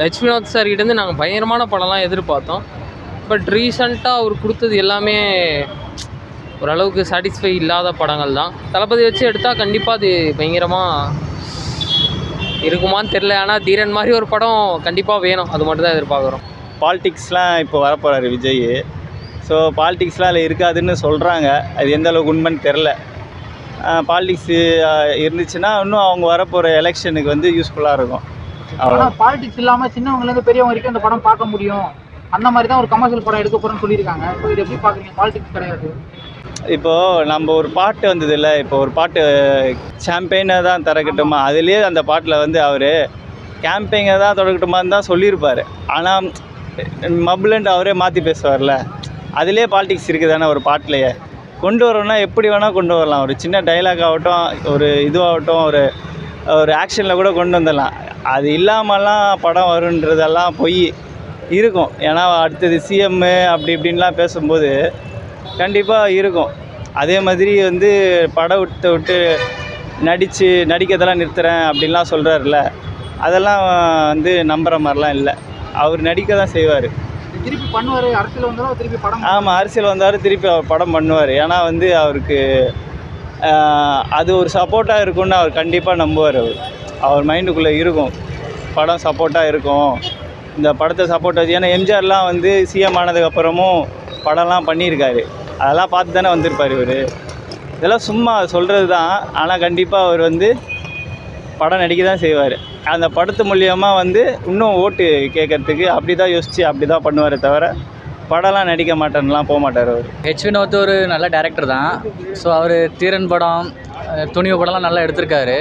Vinod sir கிட்டேருந்து நாங்கள் பயங்கரமான படம்லாம் எதிர்பார்த்தோம். பட் ரீசெண்டாக அவர் கொடுத்தது எல்லாமே ஓரளவுக்கு சாட்டிஸ்ஃபை இல்லாத படங்கள் தான். தளபதி வச்சு எடுத்தால் கண்டிப்பாக அது பயங்கரமாக இருக்குமான்னு தெரில. ஆனால் தீரன் மாதிரி ஒரு படம் கண்டிப்பாக வேணும், அது மட்டும் தான் எதிர்பார்க்குறோம். பாலிடிக்ஸ்லாம் இப்போ வரப்போகிறாரு விஜய். ஸோ பாலிடிக்ஸ்லாம் அதில் இருக்காதுன்னு சொல்கிறாங்க. அது எந்த அளவுக்கு உண்மைன்னு தெரில. பாலிடிக்ஸு இருந்துச்சுன்னா இன்னும் அவங்க வரப்போகிற எலெக்ஷனுக்கு வந்து யூஸ்ஃபுல்லாக இருக்கும். ஆனால் பாலிடிக்ஸ் இல்லாமல் சின்னவங்கலேருந்து பெரியவங்க வரைக்கும் அந்த படம் பார்க்க முடியும், அந்த மாதிரி தான் ஒரு கமர்ஷியல் படம் எடுக்க போகிறோன்னு சொல்லியிருக்காங்க. ஸோ இது எப்படி பார்க்குறீங்க? பாலிடிக்ஸ் கிடையாது. இப்போது நம்ம ஒரு பாட்டு வந்தது இல்லை, இப்போ ஒரு பாட்டு சாம்பெயினை தான் திறக்கட்டுமா, அதுலேயே அந்த பாட்டில் வந்து அவர் கேம்பெயினை தான் தொடக்கட்டுமான்னு தான் சொல்லியிருப்பார். ஆனால் மபுலன்ட்டு அவரே மாற்றி பேசுவார்ல, அதிலே பாலிடிக்ஸ் இருக்குது தானே ஒரு பாட்டிலையே. கொண்டு வரணும்னா எப்படி வேணால் கொண்டு வரலாம். ஒரு சின்ன டைலாக் ஆகட்டும், ஒரு இதுவாகட்டும், ஒரு ஆக்ஷனில் கூட கொண்டு வந்துடலாம். அது இல்லாமலாம் படம் வருன்றதெல்லாம் பொய் இருக்கும். ஏன்னா அடுத்தது சிஎம்மு அப்படி இப்படின்லாம் பேசும்போது கண்டிப்பாக இருக்கும். அதே மாதிரி வந்து படம் விட்டு நடிக்கிறதெல்லாம் நிறுத்துகிறேன் அப்படின்லாம் சொல்கிறாருல, அதெல்லாம் வந்து நம்புகிற மாதிரிலாம் இல்லை. அவர் நடிக்க தான் செய்வார். திருப்பி பண்ணுவார். அரசியல் வந்தாலும் திருப்பி படம். ஆமாம், அரசியல் வந்தாலும் திருப்பி அவர் படம் பண்ணுவார். ஏன்னா வந்து அவருக்கு அது ஒரு சப்போர்ட்டாக இருக்கும்னு அவர் கண்டிப்பாக நம்புவார். அவர் மைண்டுக்குள்ளே இருக்கும் படம் சப்போர்ட்டாக இருக்கும், இந்த படத்தை சப்போர்ட் வச்சு. ஏன்னா எம்ஜிஆர்லாம் வந்து சிஎம் ஆனதுக்கப்புறமும் படம்லாம் பண்ணியிருக்காரு. அதெல்லாம் பார்த்து தானே வந்திருப்பார் இவர். இதெல்லாம் சும்மா சொல்கிறது தான். ஆனால் கண்டிப்பாக அவர் வந்து படம் நடிக்க தான் செய்வார். அந்த படத்து மூலியமாக வந்து இன்னும் ஓட்டு கேட்கறதுக்கு அப்படி தான் யோசித்து அப்படி தான் பண்ணுவாரே தவிர படம்லாம் நடிக்க மாட்டேன்னுலாம் போக மாட்டார் அவர். வினோத் ஒரு நல்ல டேரக்டர் தான். ஸோ அவர் தீரன் படம், துணிவு படம்லாம் நல்லா எடுத்திருக்காரு.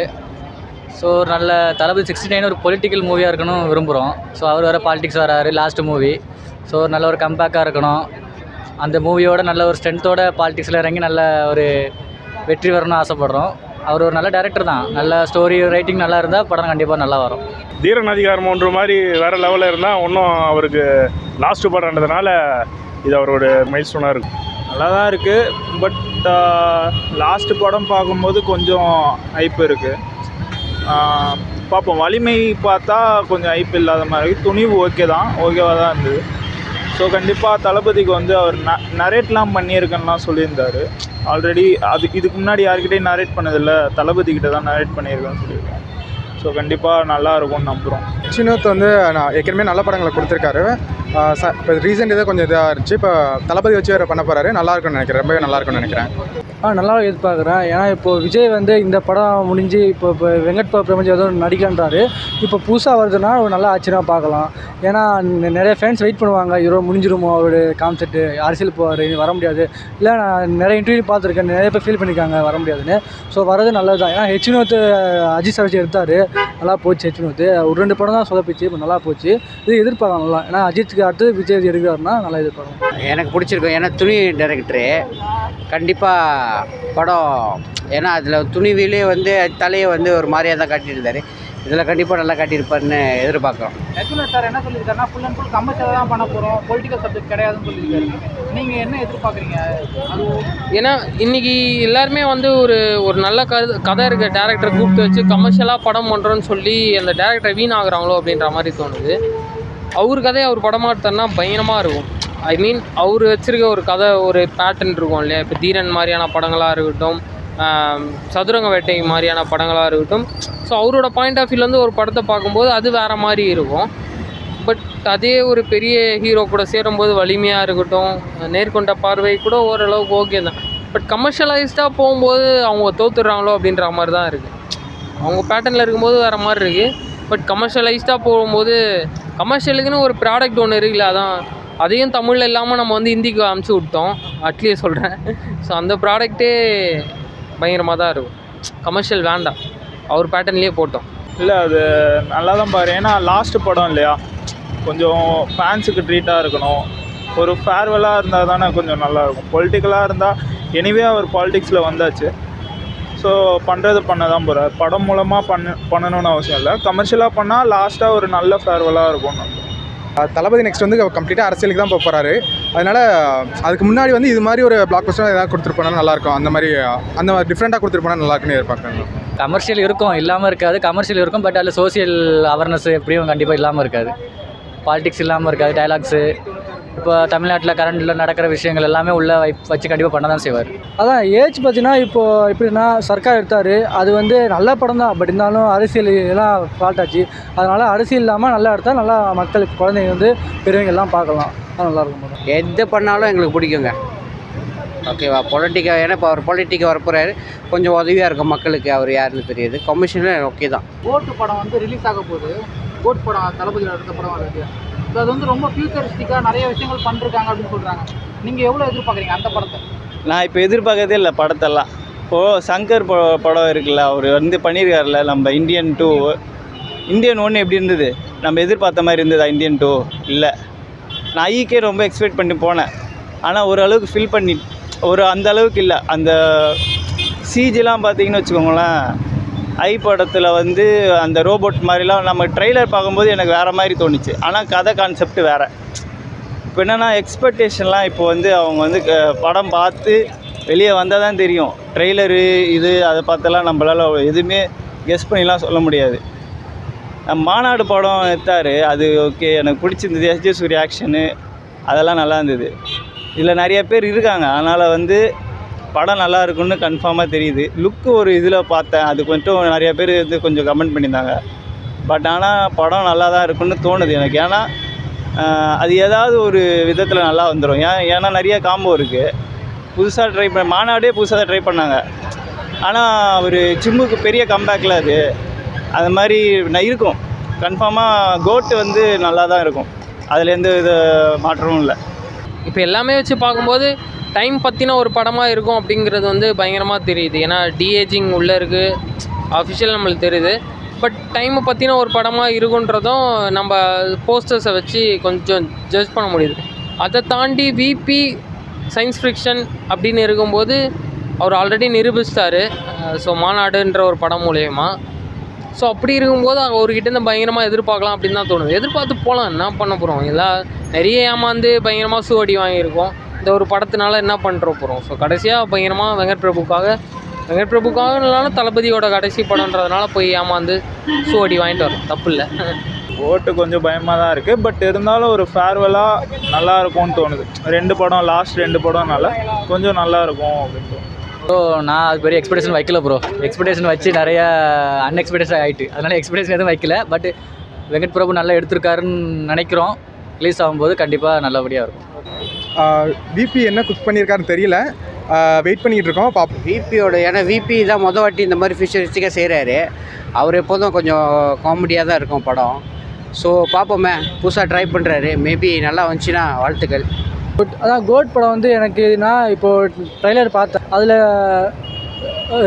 ஸோ நல்ல தளபதி 69 ஒரு பொலிட்டிக்கல் மூவியாக இருக்கணும் விரும்புகிறோம். ஸோ அவர் வேறு பாலிடிக்ஸ் வராரு லாஸ்ட்டு மூவி. ஸோ நல்ல ஒரு கம்பேக்காக இருக்கணும். அந்த மூவியோட நல்ல ஒரு ஸ்ட்ரென்த்தோட பாலிடிக்ஸில் இறங்கி நல்ல ஒரு வெற்றி வரணும்னு ஆசைப்பட்றோம். அவர் ஒரு நல்ல டேரக்டர் தான். நல்ல ஸ்டோரி ரைட்டிங் நல்லா இருந்தால் படம் கண்டிப்பாக நல்லா வரும். தீரன் அதிகாரம் ஒன்று மாதிரி வேறு லெவலில் இருந்தால் இன்னும் அவருக்கு லாஸ்ட்டு படம்ன்றதுனால இது அவரோட மைல்ஸ்டோனாக இருக்குது. நல்லா தான் இருக்குது. பட் லாஸ்ட்டு படம் பார்க்கும்போது கொஞ்சம் ஹைப் இருக்குது. பார்ப்போம். வலிமை பார்த்தா கொஞ்சம் ஹைப் இல்லாத மாதிரி இருக்குது. துணிவு ஓகேவாக தான் இருந்தது. ஸோ கண்டிப்பாக தளபதிக்கு வந்து அவர் நரேட்லாம் பண்ணியிருக்கேன்னுலாம் சொல்லியிருந்தார். ஆல்ரெடி இதுக்கு முன்னாடி யார்கிட்டையும் நரேட் பண்ணதில்லை, தளபதிக்கிட்ட தான் நரேட் பண்ணியிருக்கேன்னு சொல்லியிருக்கேன். ஸோ கண்டிப்பாக நல்லா இருக்கும்னு நம்புகிறோம். வினோத் வந்து நான் ஏற்கனவே நல்ல படங்களை கொடுத்துருக்காரு. இப்போ ரீசெண்ட் இதாக கொஞ்சம் இதாக இருந்துச்சு. இப்போ தளபதி வச்சு வேறு பண்ண போகிறாரு. நல்லா இருக்கும்னு நினைக்கிறேன். ரொம்பவே நல்லா இருக்கும்னு நினைக்கிறேன். நல்லா எதிர்பார்க்குறேன். ஏன்னா இப்போது விஜய் வந்து இந்த படம் முடிஞ்சு இப்போ வெங்கட் பிரபஞ்ச ஏதோ நடிக்கன்றாரு. இப்போ புதுசாக வருதுன்னா ஒரு நல்ல ஆச்சரியமாக பார்க்கலாம். ஏன்னா நிறைய ஃபேன்ஸ் வெயிட் பண்ணுவாங்க, இதோ முடிஞ்சிருமோ அவருடைய கான்செப்ட்டு, அரசியல் போவார், வர முடியாது. இல்லை நான் நிறைய இன்டர்வியூ பார்த்துருக்கேன், நிறைய பேர் ஃபீல் பண்ணியிருக்காங்க வர முடியாதுன்னு. ஸோ வரது நல்லது தான். ஏன்னா வினோத் அஜித் சார் வச்சு எடுத்தார், நல்லா போச்சு. வினோத் ஒரு 2 படம் தான் சொதப்பிச்சு, இப்போ நல்லா போச்சு. இது எதிர்பார்க்கலாம் நல்லா. ஏன்னா அஜித்துக்கு அடுத்து விஜய் எடுக்கிறாருன்னா நல்லா எதிர்பார்க்கலாம். எனக்கு பிடிச்சிருக்கும். ஏன்னா துணி டைரக்டரு கண்டிப்பாக படம், ஏன்னா அதில் துணிவிலே வந்து தலையை வந்து ஒரு மாதிரியாக தான் காட்டியிருந்தார். இதில் கண்டிப்பாக நல்லா காட்டியிருப்பாருன்னு எதிர்பார்க்குறோம். வினோத் சார் என்ன சொல்லியிருக்காருன்னா ஃபுல் அண்ட் ஃபுல் கமர்ஷியலாக தான் பண்ண போகிறோம், பொலிட்டிக்கல் சப்ஜெக்ட் கிடையாதுன்னு சொல்லியிருக்காரு. நீங்கள் என்ன எதிர்பார்க்குறீங்க? அது ஏன்னா இன்றைக்கி எல்லாருமே வந்து ஒரு நல்ல கதை இருக்க டேரக்டரை கூப்பிட்டு வச்சு கமர்ஷியலாக படம் பண்ணுறோன்னு சொல்லி அந்த டேரக்டரை வீணாகிறாங்களோ அப்படின்ற மாதிரி தோணுது. அவர் கதையை அவர் படமாட்டார்னா பயங்கரமாக இருக்கும். ஐ மீன் அவர் வச்சுருக்க ஒரு கதை, ஒரு பேட்டர்ன் இருக்கும் இல்லையா. இப்போ தீரன் மாதிரியான படங்களாக இருக்கட்டும், சதுரங்க வேட்டை மாதிரியான படங்களாக இருக்கட்டும். ஸோ அவரோட பாயிண்ட் ஆஃப் வியூலேருந்து ஒரு படத்தை பார்க்கும்போது அது வேறு மாதிரி இருக்கும். பட் அதே ஒரு பெரிய ஹீரோ கூட சேரும்போது வலிமையாக இருக்கட்டும், நேர்கொண்ட பார்வை கூட ஓரளவுக்கு ஓகே தான். பட் கமர்ஷியலைஸ்டாக போகும்போது அவங்க தோத்துடுறாங்களோ அப்படின்ற மாதிரி தான் இருக்குது. அவங்க பேட்டர்னில் இருக்கும்போது வேறு மாதிரி இருக்குது. பட் கமர்ஷியலைஸ்டாக போகும்போது கமர்ஷியலுக்குன்னு ஒரு ப்ராடக்ட் ஒன்று இருக்குல்ல, அதையும் தமிழில் இல்லாமல் நம்ம வந்து ஹிந்திக்கு அமுச்சு விட்டோம், அட்லீஸ்ட் சொல்கிறேன். ஸோ அந்த ப்ராடக்டே பயங்கரமாக தான் இருக்கும். கமர்ஷியல் வேண்டாம், அவர் பேட்டர்ன்லேயே போட்டோம். இல்லை, அது நல்லா தான் பாரு. ஏன்னா லாஸ்ட்டு படம் இல்லையா, கொஞ்சம் ஃபேன்ஸுக்கு ட்ரீட்டாக இருக்கணும். ஒரு ஃபேர்வெல்லாக இருந்தால் தானே கொஞ்சம் நல்லாயிருக்கும். பொலிட்டிக்கலாக இருந்தால் எனிவே அவர் பாலிடிக்ஸில் வந்தாச்சு. ஸோ பண்ணுறது பண்ண தான் போகிறார். படம் மூலமாக பண்ணணும்னு அவசியம் இல்லை. கமர்ஷியலாக பண்ணால் லாஸ்ட்டாக ஒரு நல்ல ஃபேர்வெல்லாக இருக்கும். தளபதி நெக்ஸ்ட் வந்து கம்ப்ளீட்டாக அரசியலுக்கு தான் போகிறாரு. அதனால் அதுக்கு முன்னாடி வந்து இது மாதிரி ஒரு பிளாக் பஸ்டர் ஏதாவது கொடுத்துட்டு போனால் நல்லாயிருக்கும். அந்த மாதிரி டிஃப்ரெண்ட்டாக கொடுத்துட்டு போனால் நல்லாயிருக்குன்னு எதிர்பார்க்குறேன். கமர்ஷியல் இருக்கும், இல்லாமல் இருக்காது. கமர்ஷியல் இருக்கும், பட் அதில் சோசியல் அவேர்னஸ் எப்படியும் கண்டிப்பாக இல்லாமல் இருக்காது. பாலிடிக்ஸ் இல்லாமல் இருக்காது. டயலாக்ஸு இப்போ தமிழ்நாட்டில் கரண்டில் நடக்கிற விஷயங்கள் எல்லாமே உள்ளே வச்சு கண்டிப்பாக பண்ண தான் செய்வார். அதான் ஏஜ் பார்த்தீங்கன்னா இப்போது எப்படின்னா சர்க்கார் எடுத்தார், அது வந்து நல்ல படம் தான். பட் இருந்தாலும் அரசியல் எல்லாம் ஃபால்ட் ஆச்சு. அதனால் அரசியல் இல்லாமல் நல்லா எடுத்தால் நல்லா மக்களுக்கு குழந்தைங்க வந்து பெரியவங்க எல்லாம் பார்க்கலாம். அது நல்லாயிருக்கும் படம். எது பண்ணாலும் எங்களுக்கு பிடிக்குங்க. ஓகேவா, பொலிட்டிக்காக ஏன்னா இப்போ அவர் பொலிட்டிக்கு வரப்போகிறாரு, கொஞ்சம் உதவியாக இருக்கும் மக்களுக்கு. அவர் யாருன்னு தெரியுது. கமிஷனில் ஓகே தான். கோட் படம் வந்து ரிலீஸ் ஆக போகுது. கோட் படம் தளபதியோட எடுத்த படம் வருது. ஸோ அது வந்து ரொம்ப ஃபியூச்சரிஸ்டிக்காக நிறைய விஷயங்கள் பண்ணிருக்காங்க அப்படின்னு சொல்கிறாங்க. நீங்கள் எவ்வளோ எதிர்பார்க்குறீங்க அந்த படத்தை? நான் இப்போ எதிர்பார்க்கறதே இல்லை படத்தெல்லாம். இப்போது சங்கர் படம் இருக்குல்ல, அவர் வந்து பண்ணியிருக்காருல நம்ம இந்தியன் 2. இந்தியன் 1 எப்படி இருந்தது? நம்ம எதிர்பார்த்த மாதிரி இருந்ததா இந்தியன் 2? இல்லை. நான் ஐக்கே ரொம்ப எக்ஸ்பெக்ட் பண்ணி போனேன். ஆனால் ஓரளவுக்கு ஃபில் பண்ணி அந்த அளவுக்கு இல்லை. அந்த சிஜிலாம் பார்த்தீங்கன்னு வச்சுக்கோங்களேன், ஐ படத்தில் வந்து அந்த ரோபோட் மாதிரிலாம் நம்ம ட்ரெய்லர் பார்க்கும்போது எனக்கு வேறு மாதிரி தோணுச்சு. ஆனால் கதை கான்செப்ட் வேறு. இப்போ என்னென்னா எக்ஸ்பெக்டேஷன்லாம் இப்போ வந்து அவங்க வந்து படம் பார்த்து வெளியே வந்தால் தான் தெரியும். ட்ரெய்லரு இது அதை பார்த்தெல்லாம் நம்மளால் எதுவுமே கெஸ் பண்ணிலாம் சொல்ல முடியாது. மாநாடு படம் எடுத்தார், அது ஓகே, எனக்கு பிடிச்சிருந்தது. எஸ்ஜே சூர்யா ஆக்ஷனு அதெல்லாம் நல்லா இருந்தது. இதில் நிறைய பேர் இருக்காங்க, அதனால் வந்து படம் நல்லா இருக்குன்னு கன்ஃபார்மாக தெரியுது. லுக்கு ஒரு இதில் பார்த்தேன், அது கொஞ்சம் நிறைய பேர் வந்து கொஞ்சம் கமெண்ட் பண்ணியிருந்தாங்க. பட் ஆனால் படம் நல்லா தான் இருக்குன்னு தோணுது எனக்கு. ஏன்னா அது ஏதாவது ஒரு விதத்தில் நல்லா வந்துடும். ஏன்னா நிறைய காம்போ இருக்குது. புதுசாக மாநாடே புதுசாக ட்ரை பண்ணாங்க. ஆனால் ஒரு ஜிம்முக்கு பெரிய கம்பேக்கில் அது மாதிரி இருக்கும். கன்ஃபார்மாக கோட்டு வந்து நல்லா தான் இருக்கும். அதில் எந்த வித மாற்றமும் இல்லை. இப்போ எல்லாமே வச்சு பார்க்கும்போது டைம் பற்றின ஒரு படமாக இருக்கும் அப்படிங்கிறது வந்து பயங்கரமாக தெரியுது. ஏன்னா டிஏஜிங் உள்ளே இருக்குது, அஃபிஷியல் நம்மளுக்கு தெரியுது. பட் டைமை பற்றின ஒரு படமாக இருக்குன்றதும் நம்ம போஸ்டர்ஸை வச்சு கொஞ்சம் ஜட்ஜ் பண்ண முடியுது. அதை தாண்டி விபி சயின்ஸ் ஃபிக்ஷன் அப்படின்னு இருக்கும்போது அவர் ஆல்ரெடி நிரூபிச்சிட்டாரு. ஸோ மாநாடுன்ற ஒரு படம் மூலயமா. ஸோ அப்படி இருக்கும்போது அவர்கிட்டேருந்து பயங்கரமாக எதிர்பார்க்கலாம் அப்படின்னு தான் தோணுது. எதிர்பார்த்து போகலாம், என்ன பண்ண போகிறோம்? எல்லாம் நிறைய ஏமாந்து பயங்கரமாக சூடி வாங்கியிருக்கோம். இந்த ஒரு படத்தினால என்ன பண்ணுற போகிறோம்? ஸோ கடைசியாக பயங்கரமாக வெங்கட் பிரபுக்காகனாலும் தளபதியோட கடைசி படம்ன்றதுனால போய் ஏமாந்து சூடி வாங்கிட்டு வரோம். தப்பு இல்லை. ஓட்டு கொஞ்சம் பயமாக தான் இருக்குது. பட் இருந்தாலும் ஒரு ஃபேர்வெலாக நல்லா இருக்கும்னு தோணுது. 2 படம் லாஸ்ட் 2 படம்னால கொஞ்சம் நல்லா இருக்கும் அப்படின்ட்டு. ஸோ நான் அது பெரிய எக்ஸ்பெக்டேஷன் வைக்கல ப்ரோ. எக்ஸ்பெக்டேஷன் வச்சு நிறையா அன்எக்ஸ்பெக்டேஷன் ஆகிட்டு, அதனால் எக்ஸ்பெக்டேஷன் எதுவும் வைக்கல. பட் வெங்கட் பிரபு நல்லா எடுத்திருக்காருன்னு நினைக்கிறோம். ரிலீஸ் ஆகும்போது கண்டிப்பாக நல்லபடியாக இருக்கும். விபி என்ன குக் பண்ணியிருக்காருன்னு தெரியல, வெயிட் பண்ணிகிட்டு இருக்கோம், பார்ப்போம். விபியோட ஏன்னா விபி தான் மொதல் வாட்டி இந்த மாதிரி ஃபியூச்சரிஸ்டிக்காக செய்கிறாரு. அவர் எப்போதும் கொஞ்சம் காமெடியாக தான் இருக்கும் படம். ஸோ பார்ப்போமே, புதுசாக ட்ரை பண்ணுறாரு. மேபி நல்லா வந்துச்சுன்னா வாழ்த்துக்கள். அதான் கோட் படம் வந்து எனக்கு நான் இப்போது ட்ரைலர் பார்த்தேன். அதில்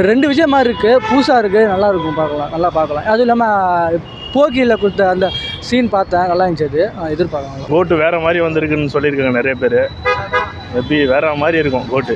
2 விஷயம் மாதிரி இருக்குது, புதுசாக இருக்குது, நல்லாயிருக்கும், நல்லா பார்க்கலாம். அதுவும் இல்லாமல் போக்கியில் கொடுத்த அந்த சீன் பார்த்தேன், நல்லா இருந்துச்சு. அது எதிர்பார்க்கலாம். கோட்டு வேறு மாதிரி வந்திருக்குன்னு சொல்லியிருக்காங்க நிறைய பேர். மேபி வேறு மாதிரி இருக்கும் கோட்டு.